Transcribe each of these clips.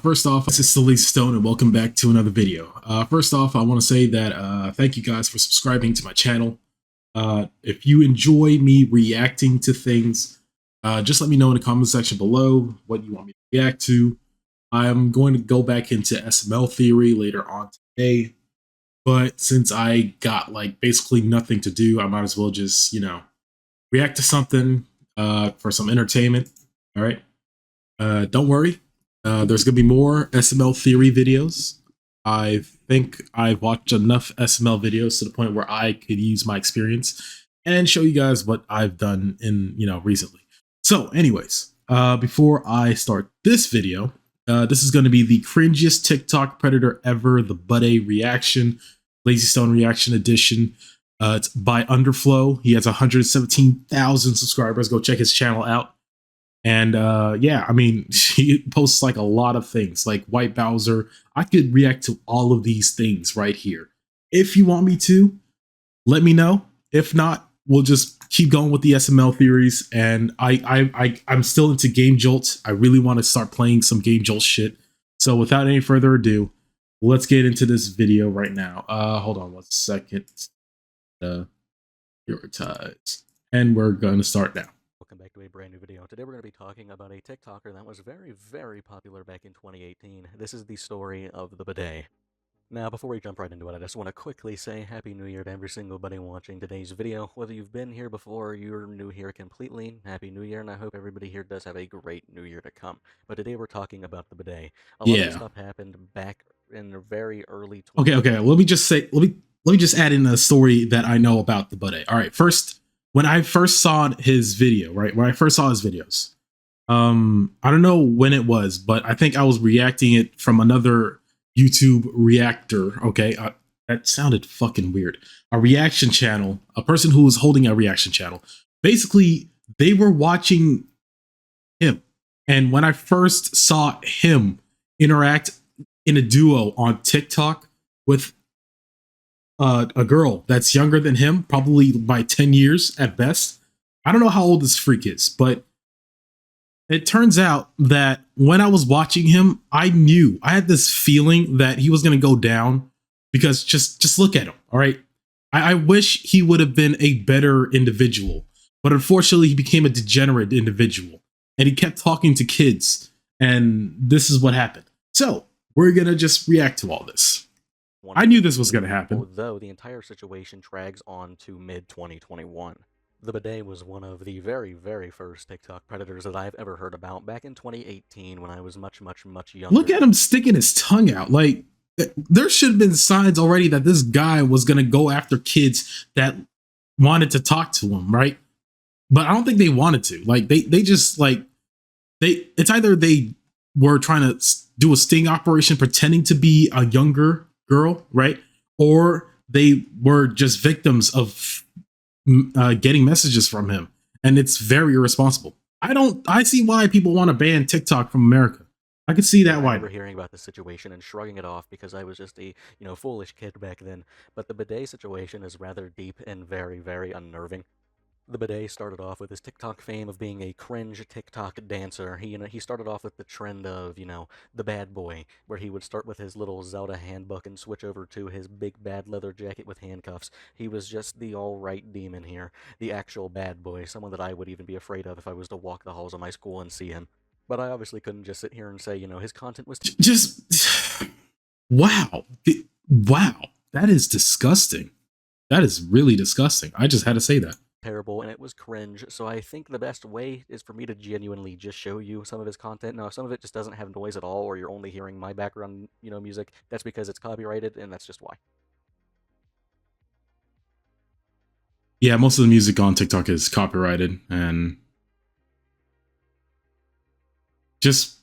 First off, this is Silly Stone and welcome back to another video. First off, I want to say that thank you guys for subscribing to my channel. If you enjoy me reacting to things, just let me know in the comment section below what you want me to react to. I'm going to go back into SML theory later on today, but since I got like basically nothing to do, I might as well just, react to something for some entertainment. All right. Don't worry. There's going to be more SML theory videos. I think I've watched enough SML videos to the point where I could use my experience and show you guys what I've done in, recently. So anyways, before I start this video, this is going to be the cringiest TikTok predator ever, the Budday reaction, Lazy Stone reaction edition. It's by Underflow. He has 117,000 subscribers. Go check his channel out. And yeah, I mean, he posts like a lot of things like White Bowser. I could react to all of these things right here. If you want me to, let me know. If not, we'll just keep going with the SML theories. And I'm still into Game Jolt. I really want to start playing some Game Jolt shit. So without any further ado, let's get into this video right now. Hold on 1 second. Prioritize. And we're going to start now. Welcome back to a brand new video. Today we're going to be talking about a TikToker that was very popular back in 2018. This is the story of the Budday. Now, before we jump right into it, I just want to quickly say Happy New Year to every single buddy watching today's video. Whether you've been here before or you're new here completely, Happy New Year, and I hope everybody here does have a great New Year to come. But today we're talking about the Budday. A lot of this stuff happened back in the very early 20s. Okay. Let me just say, let me just add in a story that I know about the Budday. All right, first, when I first saw his video, right? When I first saw his videos, I don't know when it was, but I think I was reacting it from another YouTube reactor. Okay, that sounded fucking weird. A reaction channel, a person who was holding a reaction channel. Basically, they were watching him, and when I first saw him interact in a duo on TikTok with a girl that's younger than him, probably by 10 years at best. I don't know how old this freak is, but it turns out that when I was watching him, I had this feeling that he was going to go down because just look at him. All right. I wish he would have been a better individual, but unfortunately he became a degenerate individual and he kept talking to kids. And this is what happened. So we're going to just react to all this. I knew this was going to happen. Although the entire situation drags on to mid-2021. The Budday was one of the very first TikTok predators that I've ever heard about back in 2018 when I was much younger. Look at him sticking his tongue out. Like, there should have been signs already that this guy was going to go after kids that wanted to talk to him, right? But I don't think they wanted to. Like, they just, like, it's either they were trying to do a sting operation pretending to be a younger girl, right? Or they were just victims of getting messages from him, and it's very irresponsible. I see why people want to ban TikTok from America. I could see that why. I remember hearing about the situation and shrugging it off because I was just a, foolish kid back then. But the Budday situation is rather deep and very unnerving. The Budday started off with his TikTok fame of being a cringe TikTok dancer. He started off with the trend of, the bad boy, where he would start with his little Zelda handbook and switch over to his big bad leather jacket with handcuffs. He was just the all-right demon here, the actual bad boy, someone that I would even be afraid of if I was to walk the halls of my school and see him. But I obviously couldn't just sit here and say, his content was just wow. Wow. That is disgusting. That is really disgusting. I just had to say that. Terrible, and it was cringe, so I think the best way is for me to genuinely just show you some of his content. Now, if some of it just doesn't have noise at all, or you're only hearing my background, music, that's because it's copyrighted, and that's just why. Yeah, most of the music on TikTok is copyrighted, and just...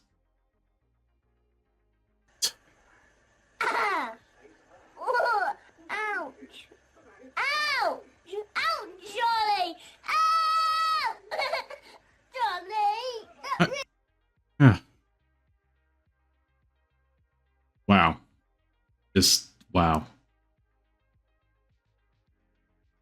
Wow. Just wow.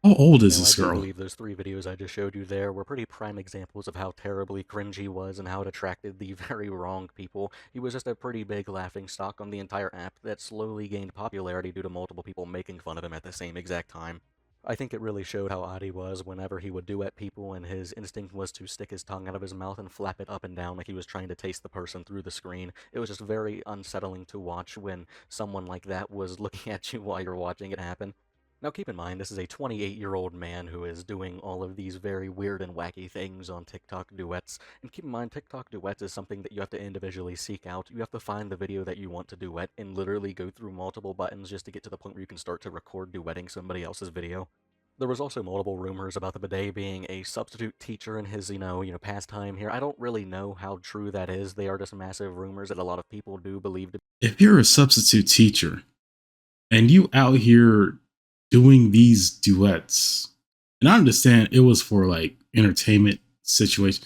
How old is Now, I this do girl? believe those 3 videos I just showed you there were pretty prime examples of how terribly cringe he was and how it attracted the very wrong people. He was just a pretty big laughingstock on the entire app that slowly gained popularity due to multiple people making fun of him at the same exact time. I think it really showed how odd he was whenever he would duet people and his instinct was to stick his tongue out of his mouth and flap it up and down like he was trying to taste the person through the screen. It was just very unsettling to watch when someone like that was looking at you while you're watching it happen. Now keep in mind, this is a 28-year-old man who is doing all of these very weird and wacky things on TikTok duets. And keep in mind, TikTok duets is something that you have to individually seek out. You have to find the video that you want to duet and literally go through multiple buttons just to get to the point where you can start to record duetting somebody else's video. There was also multiple rumors about the bidet being a substitute teacher in his, pastime here. I don't really know how true that is. They are just massive rumors that a lot of people do believe to If you're a substitute teacher and you out here doing these duets, and I understand it was for like entertainment situation.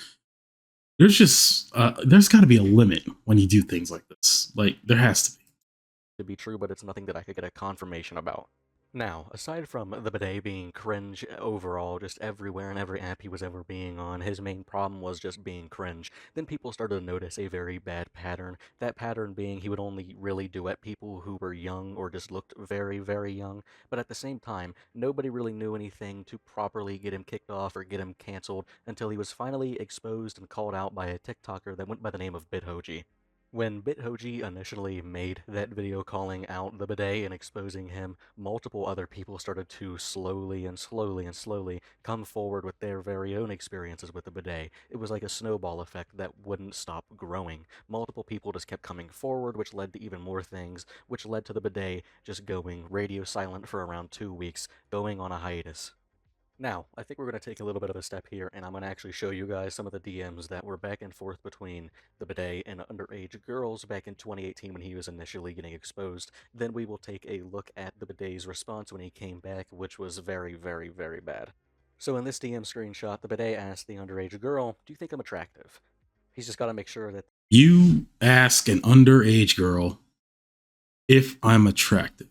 There's got to be a limit when you do things like this. Like there has to be. be true, but it's nothing that I could get a confirmation about. Now, aside from the bidet being cringe overall, just everywhere in every app he was ever being on, his main problem was just being cringe. Then people started to notice a very bad pattern. That pattern being he would only really duet people who were young or just looked very, very young. But at the same time, nobody really knew anything to properly get him kicked off or get him canceled until he was finally exposed and called out by a TikToker that went by the name of Budday. When Bithoji initially made that video calling out the bidet and exposing him, multiple other people started to slowly come forward with their very own experiences with the bidet. It was like a snowball effect that wouldn't stop growing. Multiple people just kept coming forward, which led to even more things, which led to the bidet just going radio silent for around 2 weeks, going on a hiatus. Now, I think we're going to take a little bit of a step here, and I'm going to actually show you guys some of the DMs that were back and forth between the bidet and underage girls back in 2018 when he was initially getting exposed. Then we will take a look at the bidet's response when he came back, which was very bad. So in this DM screenshot, the bidet asked the underage girl, "Do you think I'm attractive?" He's just got to make sure that You ask an underage girl if I'm attractive.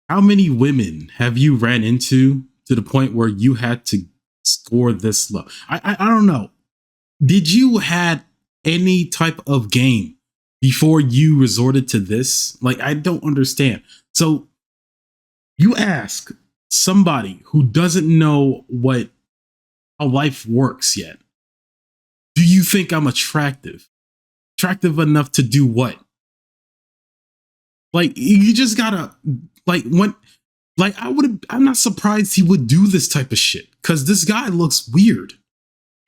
How many women have you ran into to the point where you had to score this low? I don't know. Did you had any type of game before you resorted to this? Like, I don't understand. So you ask somebody who doesn't know what how life works yet. Do you think I'm attractive? Attractive enough to do what? Like, you just gotta like when like I'm not surprised he would do this type of shit because this guy looks weird.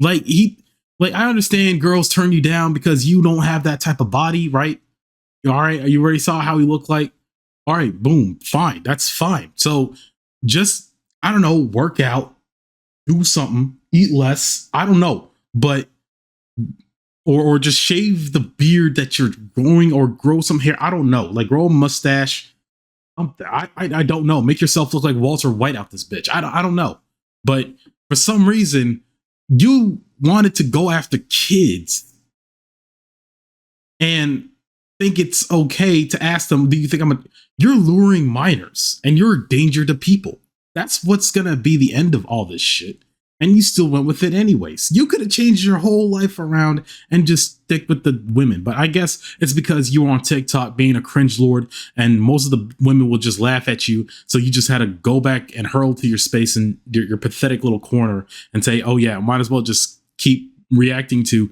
I understand girls turn you down because you don't have that type of body, right? All right, you already saw how he looked like. All right, boom, fine, that's fine. So just I don't know, work out, do something, eat less. I don't know, but or just shave the beard that you're growing or grow some hair. I don't know, like grow a mustache. I don't know. Make yourself look like Walter White out this bitch. I don't know, but for some reason you wanted to go after kids and think it's okay to ask them, do you think you're luring minors and you're a danger to people. That's what's going to be the end of all this shit. And you still went with it anyways. You could have changed your whole life around and just stick with the women. But I guess it's because you were on TikTok being a cringe lord and most of the women will just laugh at you. So you just had to go back and hurl to your space in your pathetic little corner and say, oh yeah, might as well just keep reacting to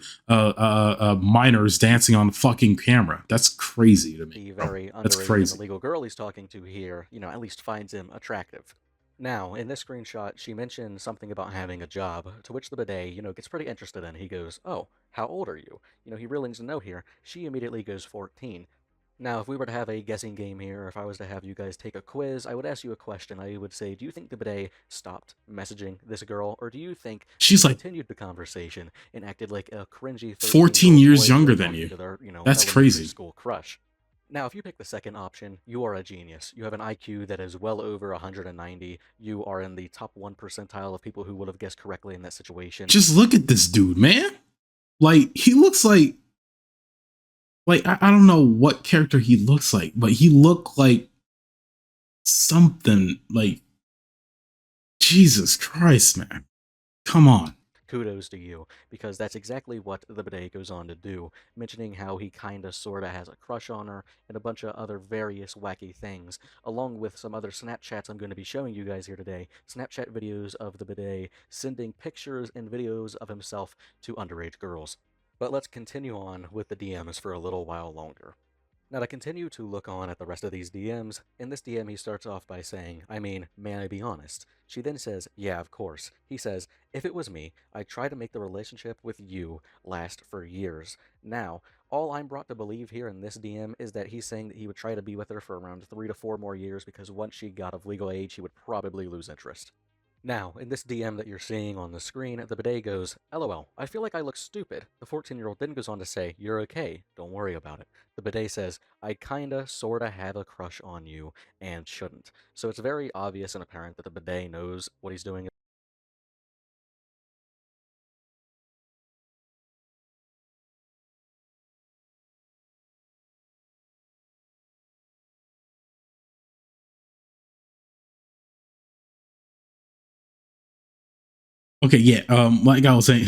minors dancing on the fucking camera. That's crazy to me. the very That's underage and crazy. illegal girl he's talking to here, at least finds him attractive. Now, in this screenshot, she mentioned something about having a job, to which the bidet, gets pretty interested in. He goes, "Oh, how old are you?" He really needs to know here. She immediately goes 14. Now, if we were to have a guessing game here, or if I was to have you guys take a quiz, I would ask you a question. I would say, do you think the bidet stopped messaging this girl, or do you think she She's like continued the conversation and acted like a cringy 14 13-year-old years boy younger still than talking you. to their, That's elementary crazy. school crush? Now, if you pick the second option, you are a genius. You have an IQ that is well over 190. You are in the top 1 percentile of people who would have guessed correctly in that situation. Just look at this dude, man. Like, he looks like I don't know what character he looks like, but he looked like something like Jesus Christ, man. Come on. Kudos to you, because that's exactly what the bidet goes on to do, mentioning how he kinda sorta has a crush on her, and a bunch of other various wacky things, along with some other Snapchats I'm going to be showing you guys here today. Snapchat videos of the bidet sending pictures and videos of himself to underage girls. But let's continue on with the DMs for a little while longer. Now, to continue to look on at the rest of these DMs, in this DM he starts off by saying, I mean, may I be honest? She then says, yeah, of course. He says, if it was me, I'd try to make the relationship with you last for years. Now, all I'm brought to believe here in this DM is that he's saying that he would try to be with her for around 3 to 4 more years because once she got of legal age, he would probably lose interest. Now, in this DM that you're seeing on the screen, the bidet goes, LOL, I feel like I look stupid. The 14-year-old then goes on to say, you're okay, don't worry about it. The bidet says, I kinda, sorta have a crush on you, and shouldn't. So it's very obvious and apparent that the bidet knows what he's doing. Okay, yeah. Like I was saying,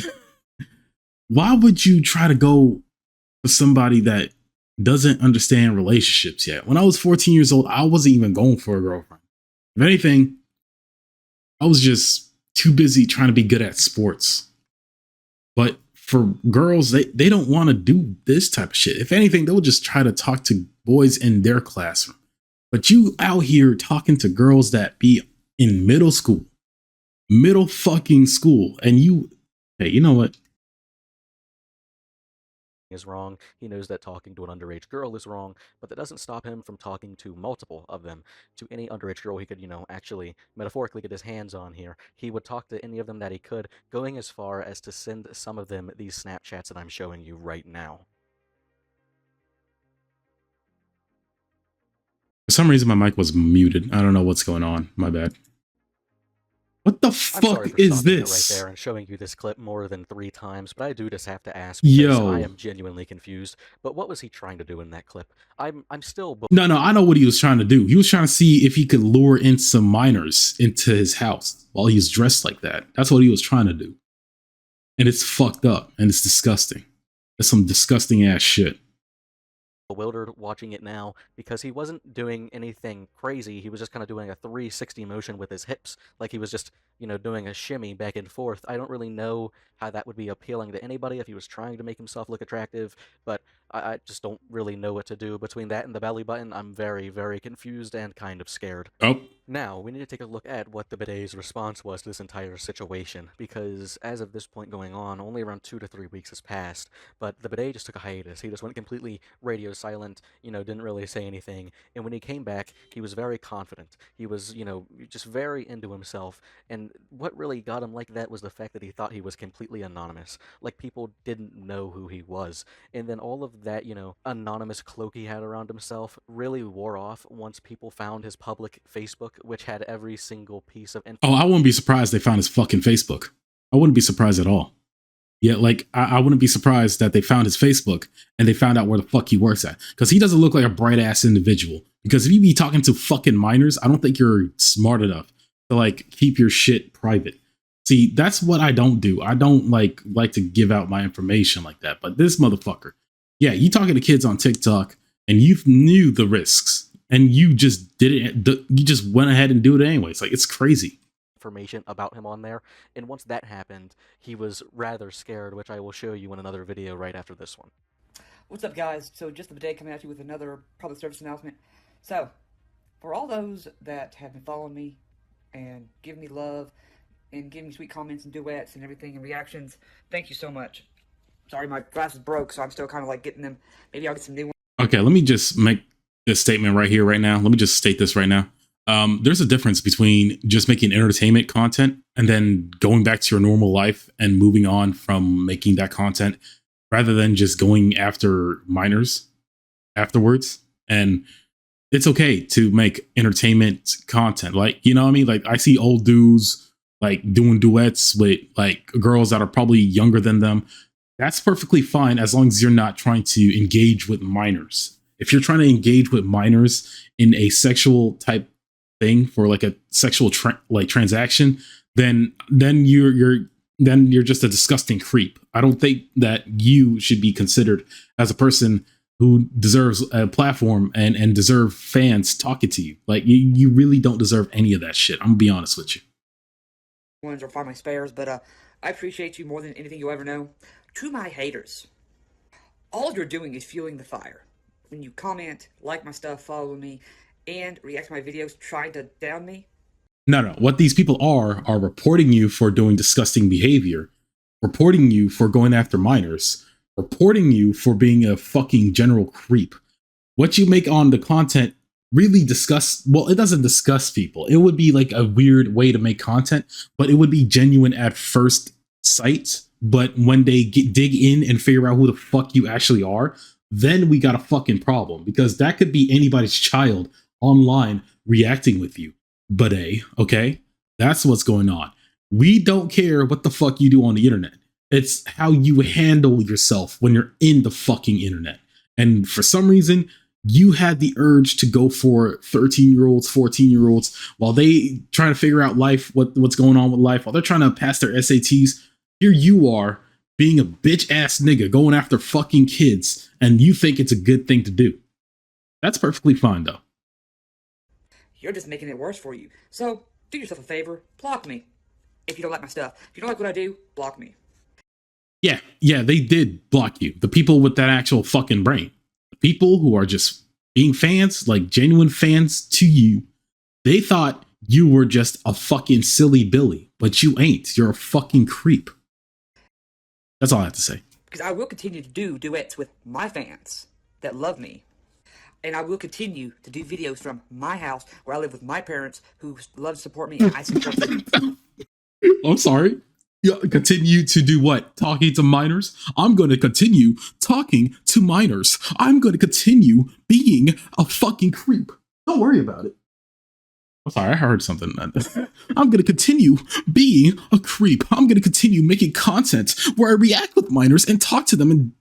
why would you try to go with somebody that doesn't understand relationships yet? When I was 14 years old, I wasn't even going for a girlfriend. If anything, I was just too busy trying to be good at sports. But for girls, they don't want to do this type of shit. If anything, they'll just try to talk to boys in their classroom. But you out here talking to girls that be in middle fucking school, and hey, you know what? Is wrong. He knows that talking to an underage girl is wrong, but that doesn't stop him from talking to multiple of them. To any underage girl he could, actually metaphorically get his hands on here. He would talk to any of them that he could, going as far as to send some of them these Snapchats that I'm showing you right now. For some reason, my mic was muted. I don't know what's going on. My bad. What the fuck is this? Right there and showing you this clip more than 3 times, but I do just have to ask because I am genuinely confused. But what was he trying to do in that clip? I'm still... No, I know what he was trying to do. He was trying to see if he could lure in some minors into his house while he was dressed like that. That's what he was trying to do. And it's fucked up and it's disgusting. It's some disgusting ass shit. Bewildered watching it now because he wasn't doing anything crazy. He was just kind of doing a 360 motion with his hips, like he was just, doing a shimmy back and forth. I don't really know how that would be appealing to anybody if he was trying to make himself look attractive, but I just don't really know what to do between that and the belly button. I'm very, very confused and kind of scared. Oh. Now, we need to take a look at what the bidet's response was to this entire situation, because as of this point going on, only around 2 to 3 weeks has passed, but the bidet just took a hiatus. He just went completely radio silent, didn't really say anything, and when he came back, he was very confident. He was, just very into himself, and what really got him like that was the fact that he thought he was completely anonymous, like people didn't know who he was, and then all of that, anonymous cloak he had around himself really wore off once people found his public Facebook, which had every single piece of info. Oh, I wouldn't be surprised they found his fucking Facebook. I wouldn't be surprised at all. Yeah, like, I wouldn't be surprised that they found his Facebook and they found out where the fuck he works at. Because he doesn't look like a bright-ass individual. Because if you be talking to fucking minors, I don't think you're smart enough to, like, keep your shit private. See, that's what I don't do. I don't, like to give out my information like that. But this motherfucker, yeah, you talking to kids on TikTok and you knew the risks. And you just did it. You just went ahead and do it anyways. Like, it's crazy. Information about him on there. And once that happened, he was rather scared, which I will show you in another video right after this one. What's up, guys? So just the day coming at you with another public service announcement. So, for all those that have been following me and giving me love and giving me sweet comments and duets and everything and reactions, thank you so much. Sorry, my glasses broke, so I'm still kind of like getting them. Maybe I'll get some new ones. Okay, let me just make this statement right here, right now. Let me just state this right now. There's a difference between just making entertainment content and then going back to your normal life and moving on from making that content rather than just going after minors afterwards. And it's okay to make entertainment content. Like, you know what I mean? Like, I see old dudes like doing duets with like girls that are probably younger than them. That's perfectly fine as long as you're not trying to engage with minors. If you're trying to engage with minors in a sexual type thing for like a sexual transaction, then you're just a disgusting creep. I don't think that you should be considered as a person who deserves a platform and deserve fans talking to you. Like you really don't deserve any of that shit. I'm gonna be honest with you. Ones or find my spares, but I appreciate you more than anything you'll ever know. To my haters, all you're doing is fueling the fire. When you comment, like my stuff, follow me, and react to my videos trying to down me. No. What these people are reporting you for doing disgusting behavior, reporting you for going after minors, reporting you for being a fucking general creep. What you make on the content really it doesn't disgust people. It would be like a weird way to make content, but it would be genuine at first sight. But when they dig in and figure out who the fuck you actually are, then we got a fucking problem, because that could be anybody's child online reacting with you. Budday, okay? That's what's going on. We don't care what the fuck you do on the internet. It's how you handle yourself when you're in the fucking internet. And for some reason, you had the urge to go for 13-year-olds, 14-year-olds, while they trying to figure out life, what's going on with life, while they're trying to pass their SATs. Here you are being a bitch ass nigga going after fucking kids, and you think it's a good thing to do. That's perfectly fine though. You're just making it worse for you. So do yourself a favor, block me. If you don't like my stuff, if you don't like what I do, block me. Yeah, they did block you. The people with that actual fucking brain. The people who are just being fans, like genuine fans to you, they thought you were just a fucking silly Billy, but you ain't. You're a fucking creep. That's all I have to say. Because I will continue to do duets with my fans that love me. And I will continue to do videos from my house where I live with my parents who love to support me, and I support them. I'm sorry. You continue to do what? Talking to minors? I'm going to continue talking to minors. I'm going to continue being a fucking creep. Don't worry about it. I'm sorry, I heard something. I'm going to continue being a creep. I'm going to continue making content where I react with minors and talk to them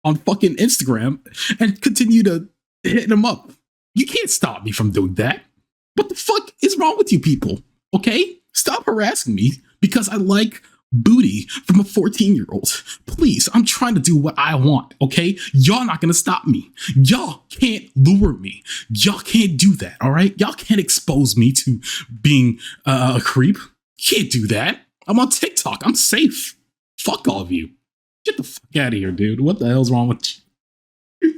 on fucking Instagram and continue to hit them up. You can't stop me from doing that. What the fuck is wrong with you people? Okay? Stop harassing me because I like booty from a 14-year-old. Please, I'm trying to do what I want, okay? Y'all not gonna stop me. Y'all can't lure me. Y'all can't do that, all right? Y'all can't expose me to being a creep. Can't do that. I'm on TikTok. I'm safe. Fuck all of you. Get the fuck out of here, dude. What the hell's wrong with you?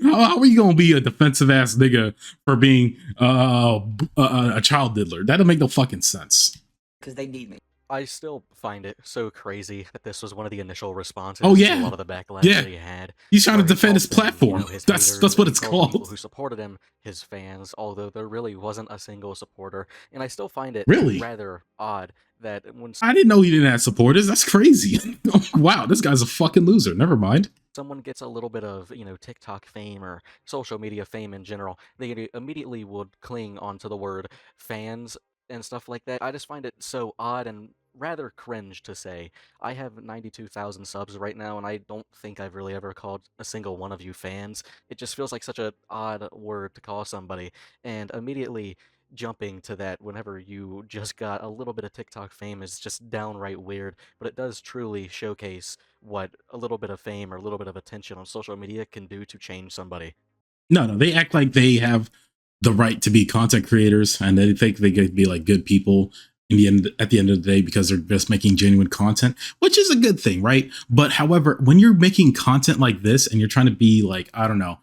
How are you gonna be a defensive ass nigga for being a child diddler? That don't make no fucking sense. Because they need me. I still find it so crazy that this was one of the initial responses to a lot of the backlash that he had. He's trying to defend his platform. That's what it's called. People who supported him, his fans, although there really wasn't a single supporter. And I still find it rather odd that when I didn't know he didn't have supporters. That's crazy. Wow, this guy's a fucking loser. Never mind. Someone gets a little bit of, TikTok fame or social media fame in general, they immediately would cling onto the word fans and stuff like that. I just find it so odd and rather cringe to say. I have 92,000 subs right now, and I don't think I've really ever called a single one of you fans. It just feels like such an odd word to call somebody, and immediately jumping to that whenever you just got a little bit of TikTok fame is just downright weird, but it does truly showcase what a little bit of fame or a little bit of attention on social media can do to change somebody. No, they act like they have the right to be content creators, and they think they could be like good people at the end of the day because they're just making genuine content, which is a good thing, right? But however, when you're making content like this and you're trying to be like, I don't know,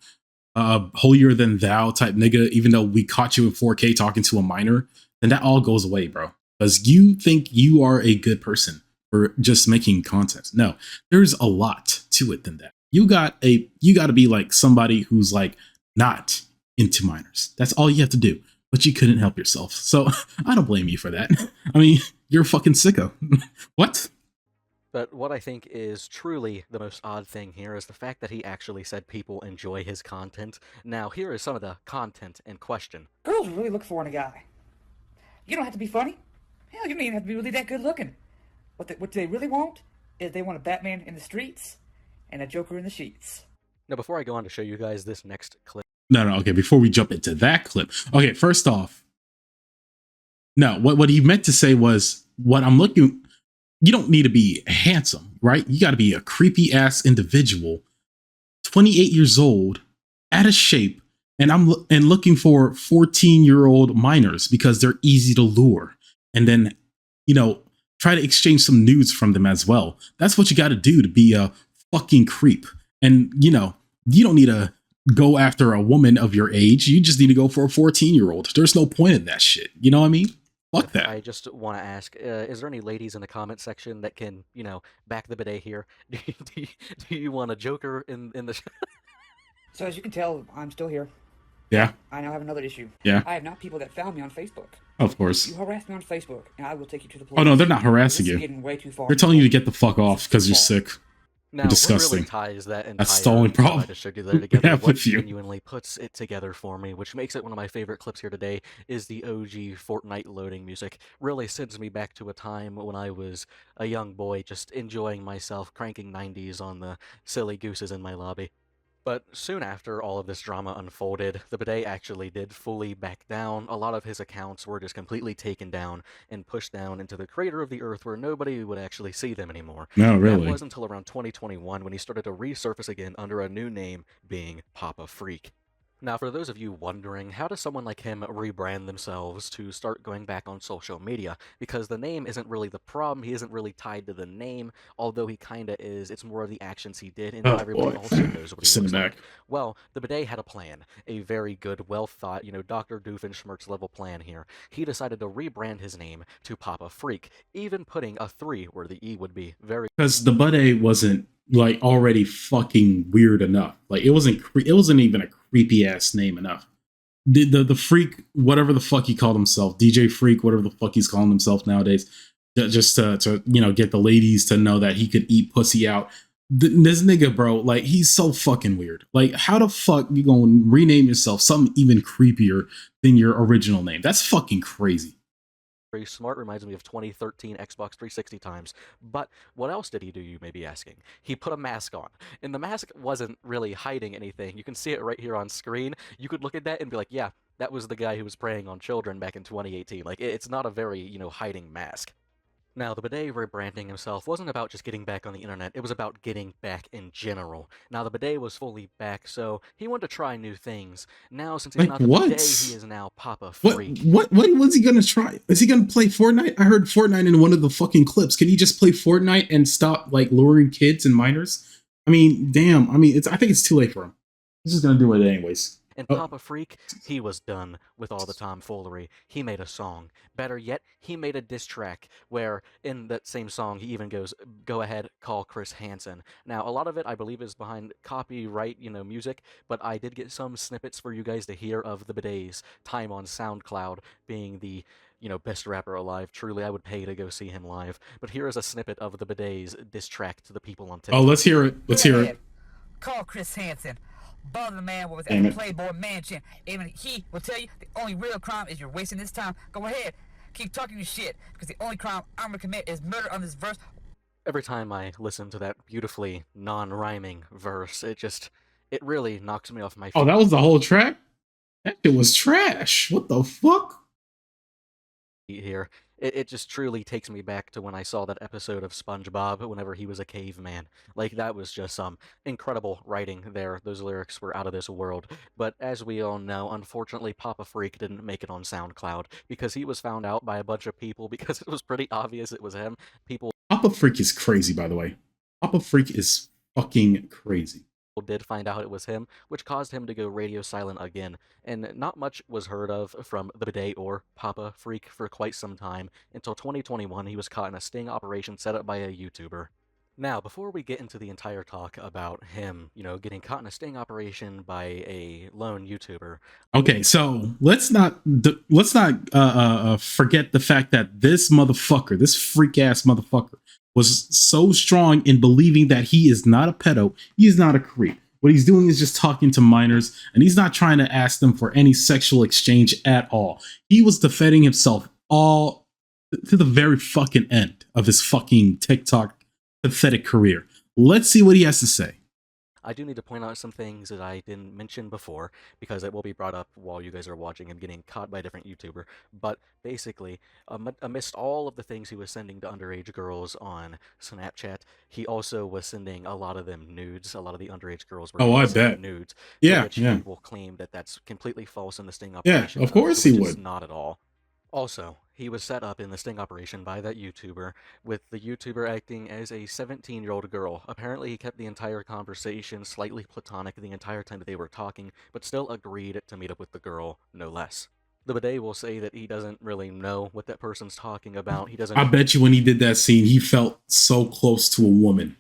holier than thou type nigga, even though we caught you in 4K talking to a minor, then that all goes away, bro. Because you think you are a good person for just making content. No, there's a lot to it than that. You got to be like somebody who's like not into minors. That's all you have to do. But you couldn't help yourself. So I don't blame you for that. I mean, you're a fucking sicko. What? But what I think is truly the most odd thing here is the fact that he actually said people enjoy his content. Now, here is some of the content in question. Girls really look for in a guy. You don't have to be funny. Hell, you don't even have to be really that good looking. What they really want is they want a Batman in the streets and a Joker in the sheets. Now, before I go on to show you guys this next clip. No, okay, before we jump into that clip. Okay, first off, No, what he meant to say was, what I'm looking, you don't need to be handsome, right? You got to be a creepy ass individual, 28 years old, out of shape, and looking for 14-year-old minors because they're easy to lure, and then, try to exchange some nudes from them as well. That's what you got to do to be a fucking creep. And you don't need to go after a woman of your age. You just need to go for a 14-year-old. There's no point in that shit. You know what I mean? Fuck that. I just want to ask, is there any ladies in the comment section that can, back the bidet here? Do you want a joker in the... So as you can tell, I'm still here. Yeah. I now have another issue. Yeah. I have not people that found me on Facebook. Of course. You harass me on Facebook, and I will take you to the police. Oh, no, they're not harassing This you. is getting way too far. They're telling you to get the fuck off because you're sick. Now, Disgusting. what really ties that entire That's the only problem I just showed you there together, have what with you. genuinely puts it together for me, which makes it one of my favorite clips here today, is the OG Fortnite loading music. Really sends me back to a time when I was a young boy just enjoying myself, cranking 90s on the silly gooses in my lobby. But soon after all of this drama unfolded, the bidet actually did fully back down. A lot of his accounts were just completely taken down and pushed down into the crater of the earth where nobody would actually see them anymore. No, really. That was until around 2021 when he started to resurface again under a new name, being Papa Freak. Now, for those of you wondering, how does someone like him rebrand themselves to start going back on social media? Because the name isn't really the problem, he isn't really tied to the name, although he kinda is. It's more of the actions he did, and everybody also knows what he looks like. Well, the bidet had a plan, a very good, well-thought, Dr. Doofenshmirtz level plan here. He decided to rebrand his name to Papa Freak, even putting a 3 where the E would be very... Because the Budday wasn't like already fucking weird enough. Like it wasn't even a creepy ass name enough. The freak, whatever the fuck he called himself, DJ Freak, whatever the fuck he's calling himself nowadays, just to get the ladies to know that he could eat pussy out. This nigga, bro, like he's so fucking weird. Like how the fuck you gonna rename yourself something even creepier than your original name? That's fucking crazy. Very smart, reminds me of 2013 Xbox 360 times. But what else did he do, you may be asking? He put a mask on, and the mask wasn't really hiding anything. You can see it right here on screen. You could look at that and be like, yeah, that was the guy who was preying on children back in 2018. Like, it's not a very, hiding mask. Now, the bidet rebranding himself wasn't about just getting back on the internet, it was about getting back in general. Now, the bidet was fully back, so he wanted to try new things. Now, since he's not the bidet, he is now Papa Freak. What was he gonna try? Is he gonna play Fortnite? I heard Fortnite in one of the fucking clips. Can he just play Fortnite and stop, like, luring kids and minors? I mean, damn. I mean, I think it's too late for him. He's just gonna do it anyways. And Papa Freak, he was done with all the tomfoolery. He made a song. Better yet, he made a diss track where, in that same song, he even goes, go ahead, call Chris Hansen. Now, a lot of it, I believe, is behind copyright, music, but I did get some snippets for you guys to hear of the bidet's time on SoundCloud being the, best rapper alive. Truly, I would pay to go see him live. But here is a snippet of the bidet's diss track to the people on TikTok. Oh, let's hear it. Let's hear it. Call Chris Hansen. Bother the man what was at the Playboy Mansion. Even he will tell you the only real crime is you're wasting this time. Go ahead, keep talking your shit, because the only crime I'm gonna commit is murder on this verse. Every time I listen to that beautifully non-rhyming verse, it really knocks me off my feet. Oh, that was the whole track? That shit was trash. What the fuck? Here. It just truly takes me back to when I saw that episode of SpongeBob whenever he was a caveman. Like, that was just some incredible writing there. Those lyrics were out of this world. But as we all know, unfortunately, Papa Freak didn't make it on SoundCloud because he was found out by a bunch of people because it was pretty obvious it was him. Papa Freak is crazy, by the way. Papa Freak is fucking crazy. Did find out it was him, which caused him to go radio silent again, and not much was heard of from the bidet or Papa Freak for quite some time, until 2021 he was caught in a sting operation set up by a YouTuber. Now, before we get into the entire talk about him, getting caught in a sting operation by a lone YouTuber. Okay, so let's not forget the fact that this motherfucker, this freak ass motherfucker, was so strong in believing that he is not a pedo, he's not a creep. What he's doing is just talking to minors, and he's not trying to ask them for any sexual exchange at all. He was defending himself all to the very fucking end of his fucking TikTok pathetic career. Let's see what he has to say. I do need to point out some things that I didn't mention before, because it will be brought up while you guys are watching and getting caught by a different YouTuber. But basically, amidst all of the things he was sending to underage girls on Snapchat, he also was sending a lot of them nudes. A lot of the underage girls were Oh, I sending bet. nudes, to Yeah, which yeah. he will claim that that's completely false in the sting Yeah, operation. of course he which is would. not at all. Also, he was set up in the sting operation by that YouTuber, with the YouTuber acting as a 17-year-old girl. Apparently, he kept the entire conversation slightly platonic the entire time that they were talking, but still agreed to meet up with the girl, no less. The Budday will say that he doesn't really know what that person's talking about. He doesn't. I bet you when he did that scene, he felt so close to a woman.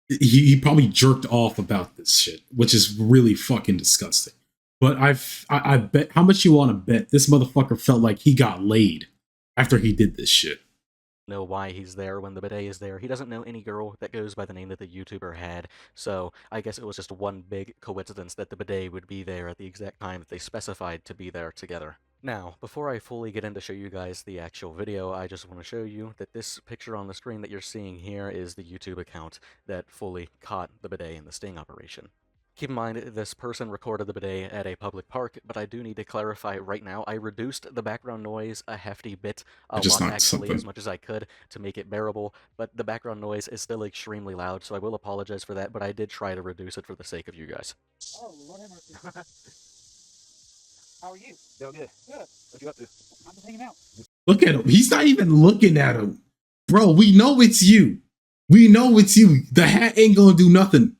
He probably jerked off about this shit, which is really fucking disgusting. But I bet, how much you want to bet this motherfucker felt like he got laid after he did this shit? Know why he's there when the Budday is there. He doesn't know any girl that goes by the name that the YouTuber had, so I guess it was just one big coincidence that the Budday would be there at the exact time that they specified to be there together. Now, before I fully get in to show you guys the actual video, I just want to show you that this picture on the screen that you're seeing here is the YouTube account that fully caught the Budday in the sting operation. Keep in mind, this person recorded the Budday at a public park, but I do need to clarify right now, I reduced the background noise a hefty bit, a lot actually, as much as I could, to make it bearable, but the background noise is still extremely loud, so I will apologize for that, but I did try to reduce it for the sake of you guys. Oh, Lord have mercy. How are you? Doing good. Good. What you up to? I'm just hanging out. Look at him. He's not even looking at him. Bro, we know it's you. We know it's you. The hat ain't gonna do nothing.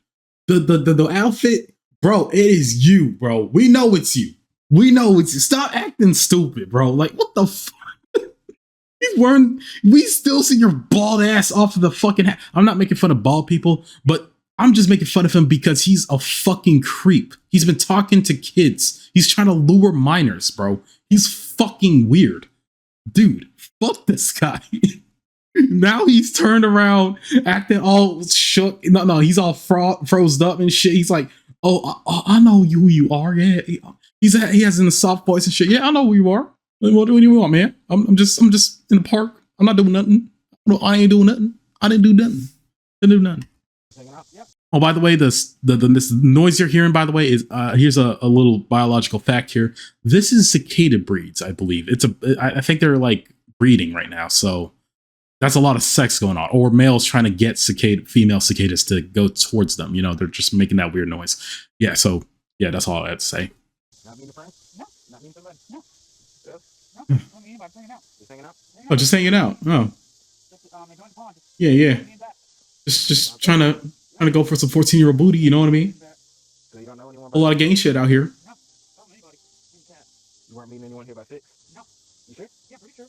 The outfit, bro, it is you, bro. We know it's you. We know it's you. Stop acting stupid, bro. Like, what the fuck? He's wearing, we still see your bald ass off of the fucking hat. I'm not making fun of bald people, but I'm just making fun of him because he's a fucking creep. He's been talking to kids. He's trying to lure minors, bro. He's fucking weird. Dude, fuck this guy. Now he's turned around, acting all shook. No, he's all froze up and shit. He's like, oh, I know who you are. Yeah, he has in a soft voice and shit. Yeah, I know who you are. What do you want, man? I'm just in the park. I'm not doing nothing. I ain't doing nothing. I didn't do nothing. Didn't do nothing. Oh, by the way, this noise you're hearing, by the way, is here's a little biological fact here. This is cicada breeds, I believe. I think they're like breeding right now, so that's a lot of sex going on, or males trying to get female cicadas to go towards them. You know, they're just making that weird noise. Yeah, so yeah, that's all I had to say. Not mean to friends? No. Not mean to somebody? No. Yeah. No, I don't mean anybody. Hanging out. Just hanging out? Oh, just hanging out. Oh, Just enjoying the pond. yeah. Me and that. Just trying to go for some 14-year-old booty. You know what I mean? So you don't know anyone A lot of gang shit out here. No, I don't know anybody. Me and that. You weren't meeting anyone here by 6? No. You sure? Yeah, pretty sure.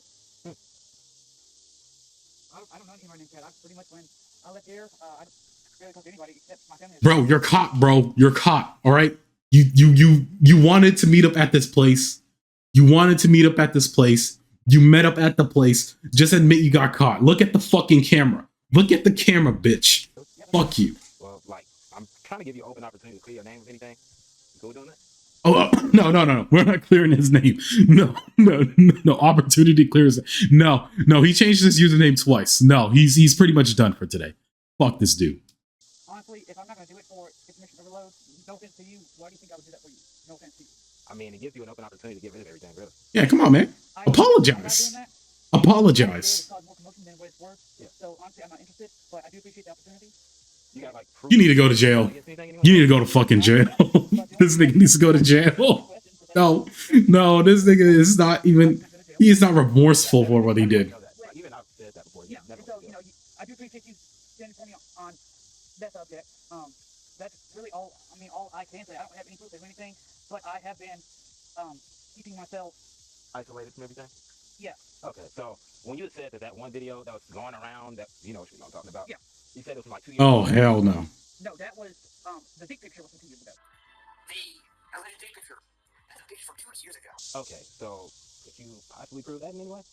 I don't know anything named Cat. I pretty much, when I left here, I don't really talk to anybody except my family. Bro, you're caught, bro. You're caught. All right. You wanted to meet up at this place. You wanted to meet up at this place. You met up at the place. Just admit you got caught. Look at the fucking camera. Look at the camera, bitch. Fuck you. Well, like, I'm trying to give you an open opportunity to clear your name of anything. You cool doing that? Oh, no. We're not clearing his name. No. Opportunity clears. No. He changed his username twice. No, he's pretty much done for today. Fuck this dude. Honestly, if I'm not going to do it for information overload, no offense to you, why do you think I would do that for you? No offense to you. I mean, it gives you an open opportunity to get rid of everything, really. Yeah, come on, man. Apologize. Apologize. Cause more commotion than what it's worth. Yeah. So honestly, I'm not interested, but I do appreciate the opportunity. You got like proof. You need to go to jail. You need to go to fucking jail. This nigga needs to go to jail. No, this nigga is not even. He is not remorseful for what he did. Even I've said that before. Yeah, so I do appreciate you standing for me on that subject. That's really all. I mean, all I can say. I don't have any proof of anything, but I have been keeping myself isolated from everything. Yeah. Okay, so when you said that one video that was going around, that you know what I'm talking about. Yeah. You said it was from like 2 years Oh ago. hell no. No, that was the dick picture was from 2 years ago. The alleged dick picture. That's a picture from 2 years ago. Okay, so could you possibly prove that in any way?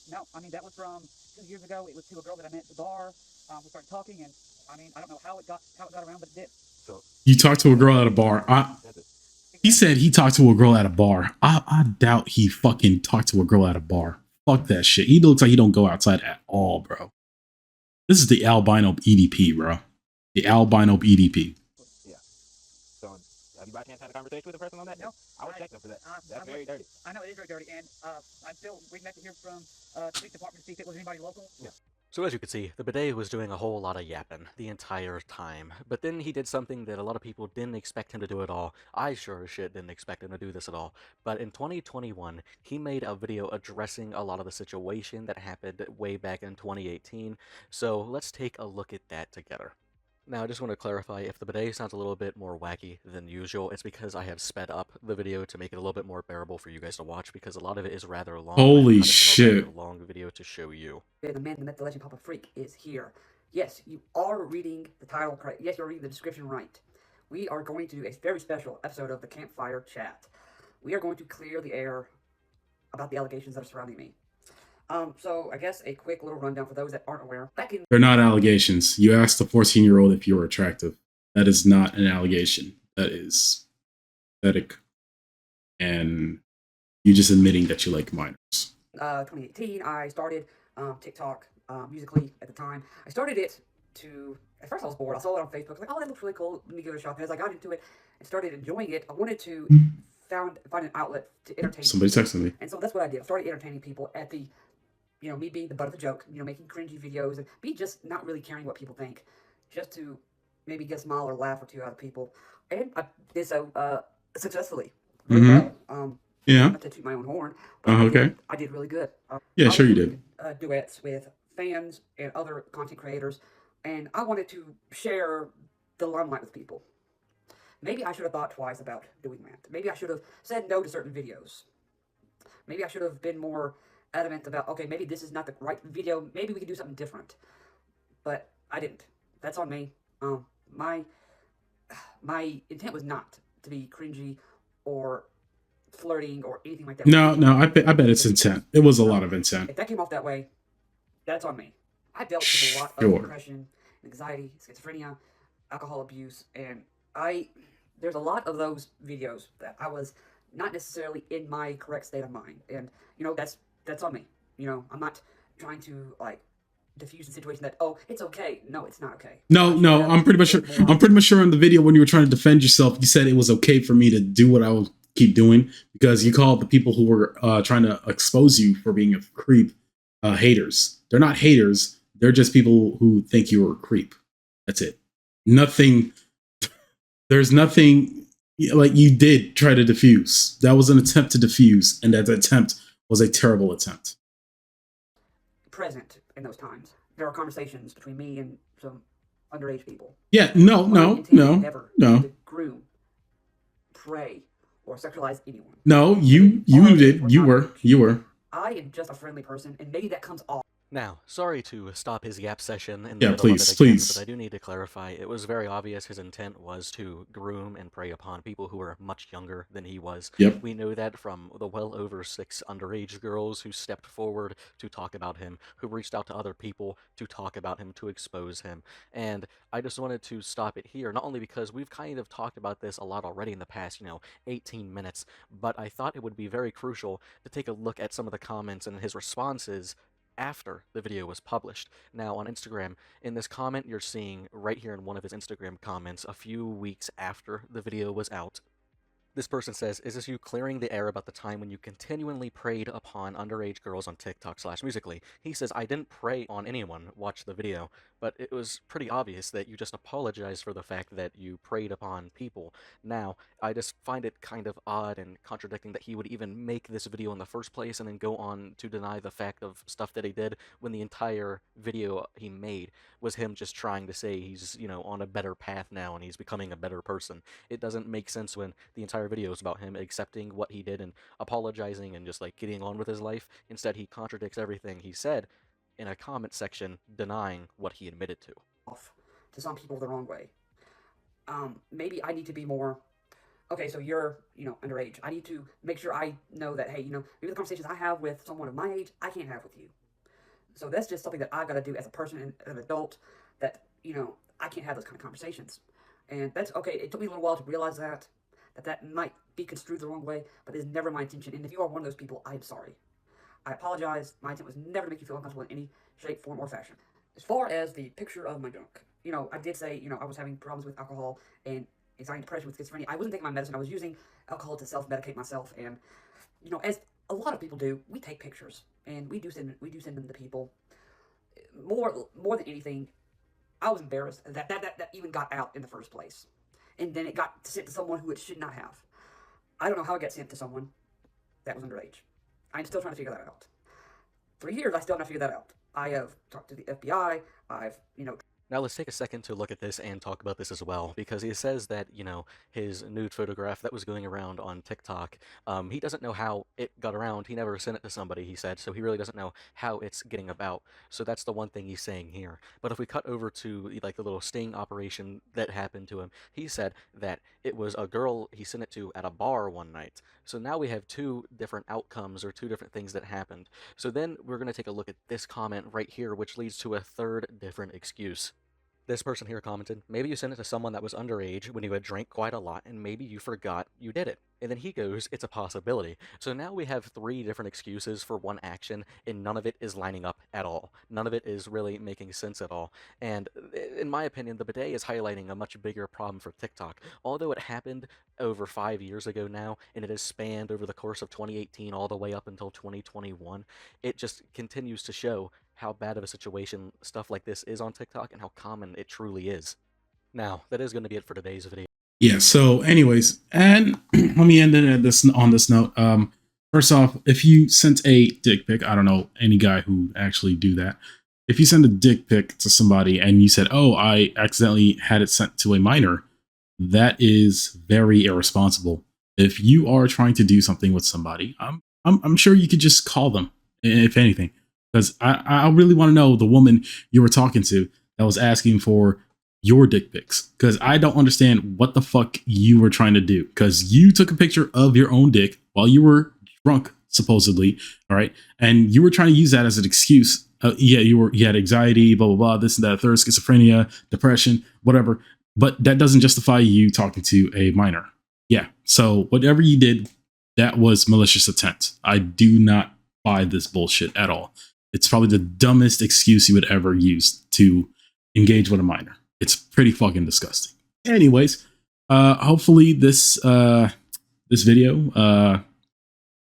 No, I mean that was from 2 years ago. It was to a girl that I met at the bar. We started talking, and I mean I don't know how it got around, but it did. So You talked to a girl at a bar. He said he talked to a girl at a bar. I doubt he fucking talked to a girl at a bar. Fuck that shit. He looks like he don't go outside at all, bro. This is the albino EDP, bro. The albino EDP. yeah, sex with a person on that? No. I would check them for that. That's very dirty. I know it is very dirty, and I'm still waiting back to hear from the police department to see if it was anybody local. Yeah. So as you can see, the bidet was doing a whole lot of yapping the entire time. But then he did something that a lot of people didn't expect him to do at all. I sure as shit didn't expect him to do this at all. But in 2021, he made a video addressing a lot of the situation that happened way back in 2018. So let's take a look at that together. Now, I just want to clarify, if the bidet sounds a little bit more wacky than usual, it's because I have sped up the video to make it a little bit more bearable for you guys to watch, because a lot of it is rather long. Holy I have shit. a long video to show you. The man, the myth, the legend, Papa Freak is here. Yes, you are reading the title correct. Yes, you're reading the description right. We are going to do a very special episode of the Campfire Chat. We are going to clear the air about the allegations that are surrounding me. So I guess a quick little rundown for those that aren't aware. They're not allegations. You asked a 14-year-old if you were attractive. That is not an allegation. That is pathetic. And you just admitting that you like minors. 2018, I started TikTok Musically at the time. I started it to, at first I was bored. I saw it on Facebook. I was like, oh, that looks really cool. Let me give it a shot. And as I got into it and started enjoying it, I wanted to find an outlet to entertain Somebody people. texted me. And so that's what I did. I started entertaining people at the, me being the butt of the joke, making cringy videos and me just not really caring what people think, just to maybe get a smile or laugh or two out of people. And I did so successfully. Really well. Yeah. Not to toot my own horn, but Okay. I did really good. Yeah, sure you did. did. Duets with fans and other content creators, and I wanted to share the limelight with people. Maybe I should have thought twice about doing that. Maybe I should have said no to certain videos. Maybe I should have been more adamant about, okay, maybe this is not the right video. Maybe we could do something different. But I didn't. That's on me. My intent was not to be cringy or flirting or anything like that. No, I bet it's intent. It was a lot of intent. If that came off that way, that's on me. I dealt with a lot of depression, anxiety, schizophrenia, alcohol abuse, and there's a lot of those videos that I was not necessarily in my correct state of mind, and that's on me. I'm not trying to diffuse the situation that, oh, it's okay. No, it's not okay. No, I'm pretty much sure in the video when you were trying to defend yourself, you said it was okay for me to do what I will keep doing, because you called the people who were trying to expose you for being a creep haters. They're not haters. They're just people who think you were a creep. That's it. There's nothing like you did try to diffuse. That was an attempt to diffuse, and that attempt was a terrible attempt. Present in those times. There are conversations between me and some underage people. Yeah, no. Never to groom, prey, or sexualize anyone. No, you did. You were. I am just a friendly person, and maybe that comes off. Now, sorry to stop his yap session in the Yeah, middle of it again, please. but I do need to clarify, it was very obvious his intent was to groom and prey upon people who were much younger than he was. Yep. We know that from the well over 6 underage girls who stepped forward to talk about him, who reached out to other people to talk about him, to expose him. And I just wanted to stop it here, not only because we've kind of talked about this a lot already in the past, 18 minutes, but I thought it would be very crucial to take a look at some of the comments and his responses after the video was published. Now on Instagram, in this comment you're seeing right here in one of his Instagram comments a few weeks after the video was out, this person says, "Is this you clearing the air about the time when you continually preyed upon underage girls on TikTok/Musically?" He says, "I didn't prey on anyone, watch the video, but it was pretty obvious that you just apologized for the fact that you preyed upon people." Now, I just find it kind of odd and contradicting that he would even make this video in the first place and then go on to deny the fact of stuff that he did, when the entire video he made was him just trying to say he's, on a better path now and he's becoming a better person. It doesn't make sense when the entire video is about him accepting what he did and apologizing and just getting on with his life. Instead, he contradicts everything he said in a comment section denying what he admitted to. To some people the wrong way. Maybe I need to be more, okay, so you're, underage. I need to make sure I know that, hey, maybe the conversations I have with someone of my age, I can't have with you. So that's just something that I've got to do as a person and an adult, that, I can't have those kind of conversations. And that's okay. It took me a little while to realize that might be construed the wrong way, but it's never my intention. And if you are one of those people, I'm sorry. I apologize. My intent was never to make you feel uncomfortable in any shape, form, or fashion. As far as the picture of my junk, I did say, I was having problems with alcohol, and anxiety and depression with schizophrenia. I wasn't taking my medicine. I was using alcohol to self-medicate myself. And, you know, as a lot of people do, we take pictures and we do send them to people. More than anything, I was embarrassed that even got out in the first place. And then it got sent to someone who it should not have. I don't know how it got sent to someone that was underage. I'm still trying to figure that out. 3 years, I still have not figured that out. I have talked to the FBI. I've, you know... Now let's take a second to look at this and talk about this as well, because he says that, you know, his nude photograph that was going around on TikTok, he doesn't know how it got around. He never sent it to somebody, he said, so he really doesn't know how it's getting about. So that's the one thing he's saying here. But if we cut over to, like, the little sting operation that happened to him, he said that it was a girl he sent it to at a bar one night. So now we have two different outcomes, or two different things that happened. So then we're going to take a look at this comment right here, which leads to a third different excuse. This person here commented, maybe you sent it to someone that was underage when you had drank quite a lot, and maybe you forgot you did it. And then he goes, it's a possibility. So now we have three different excuses for one action, and none of it is lining up at all. None of it is really making sense at all. And in my opinion, the bidet is highlighting a much bigger problem for TikTok. Although it happened over 5 years ago now, and it has spanned over the course of 2018 all the way up until 2021, it just continues to show how bad of a situation stuff like this is on TikTok and how common it truly is. Now, that is going to be it for today's video. Yeah, so anyways, and let me end it on this note. First off, if you sent a dick pic, I don't know any guy who actually do that. If you send a dick pic to somebody and you said, oh, I accidentally had it sent to a minor, that is very irresponsible. If you are trying to do something with somebody, I'm sure you could just call them, if anything. Because I really want to know the woman you were talking to that was asking for your dick pics. Because I don't understand what the fuck you were trying to do. Because you took a picture of your own dick while you were drunk, supposedly. All right. And you were trying to use that as an excuse. Yeah, you had anxiety, blah, blah, blah, this and that, third, schizophrenia, depression, whatever. But that doesn't justify you talking to a minor. Yeah. So whatever you did, that was malicious intent. I do not buy this bullshit at all. It's probably the dumbest excuse you would ever use to engage with a minor. It's pretty fucking disgusting. Anyways, hopefully this video,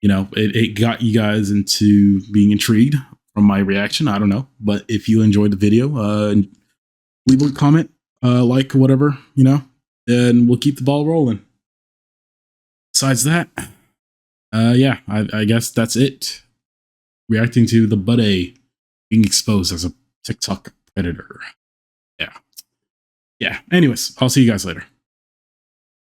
you know, it got you guys into being intrigued from my reaction. I don't know, but if you enjoyed the video, leave a comment, like, whatever, you know, and we'll keep the ball rolling. Besides that, yeah, I guess that's it. Reacting to the Budday being exposed as a TikTok predator. Yeah. Anyways, I'll see you guys later.